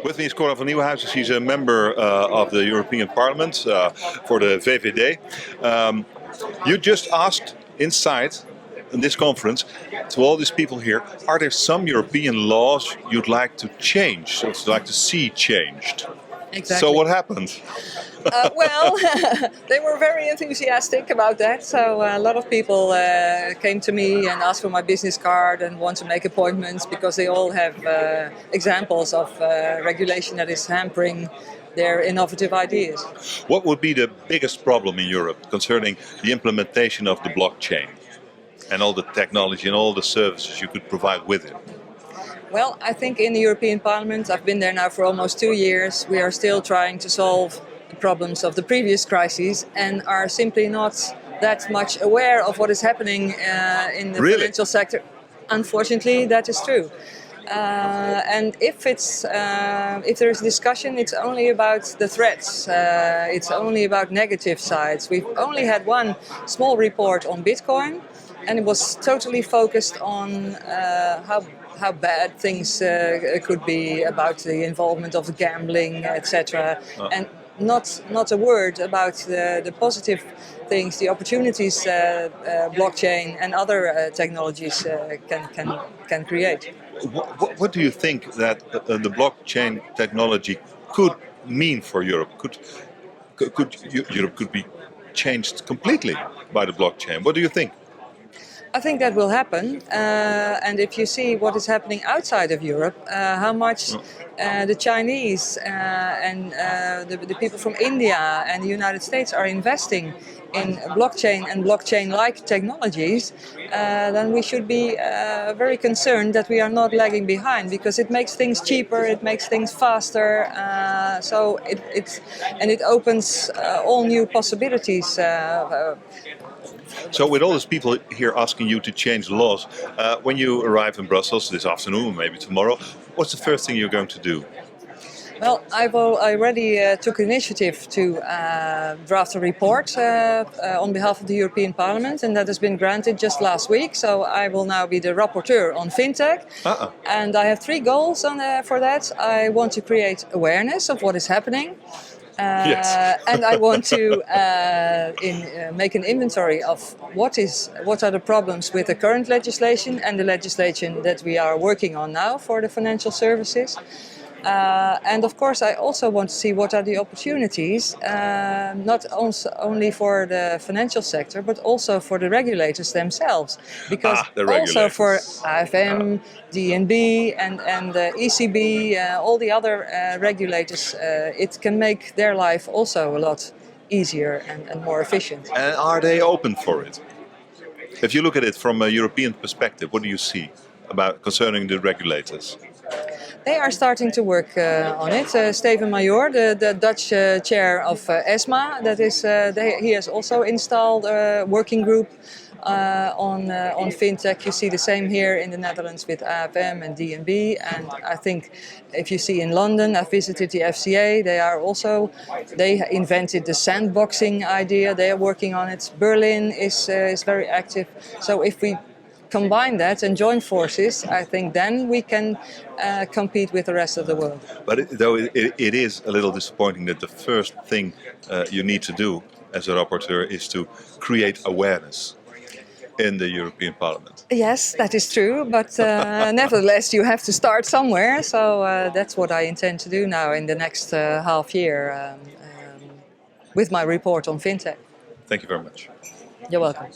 With me is Cora van Nieuwenhuizen. She's a member of the European Parlement for the VVD. You just asked inside in this conference to all these people here, are there some European laws you'd like to change, or you'd like to see changed? Exactly. So what happened? Well, they were very enthusiastic about that. So a lot of people came to me and asked for my business card and want to make appointments because they all have examples of regulation that is hampering their innovative ideas. What would be the biggest problem in Europe concerning the implementation of the blockchain and all the technology and all the services you could provide with it? Well, I think in the European Parliament, I've been there now for almost 2 years, we are still trying to solve the problems of the previous crises and are simply not that much aware of what is happening in the financial sector. Unfortunately, that is true. And if there is discussion, it's only about the threats. It's only about negative sides. We've only had one small report on Bitcoin, and it was totally focused on how bad things could be about the involvement of gambling, etc. And not a word about the positive things, the opportunities blockchain and other technologies can create. What do you think that the blockchain technology could mean for Europe? Could Europe could be changed completely by the blockchain? What do you think? I think that will happen, and if you see what is happening outside of Europe, how much the Chinese and the people from India and the United States are investing in blockchain and blockchain-like technologies, then we should be very concerned that we are not lagging behind, because it makes things cheaper, it makes things faster, so it opens all new possibilities. So with all these people here asking you to change the laws, when you arrive in Brussels this afternoon, maybe tomorrow, what's the first thing you're going to do? Well, I already took initiative to draft a report on behalf of the European Parliament, and that has been granted just last week. So I will now be the rapporteur on fintech, and I have 3 goals for that. I want to create awareness of what is happening. And I want to make an inventory of what are the problems with the current legislation and the legislation that we are working on now for the financial services. And of course, I also want to see what are the opportunities, not only for the financial sector, but also for the regulators themselves. Because also for AFM, DNB and the ECB, all the other regulators, it can make their life also a lot easier and more efficient. And are they open for it? If you look at it from a European perspective, what do you see concerning the regulators? They are starting to work on it. Steven Major, the Dutch chair of ESMA, he has also installed a working group on fintech. You see the same here in the Netherlands with AFM and DNB. And I think if you see in London, I visited the FCA. They invented the sandboxing idea. They are working on it. Berlin is very active. So if we combine that and join forces, I think then we can compete with the rest of the world. But it is a little disappointing that the first thing you need to do as a rapporteur is to create awareness in the European Parliament. Yes, that is true, but nevertheless you have to start somewhere, so that's what I intend to do now in the next half year with my report on fintech. Thank you very much. You're welcome.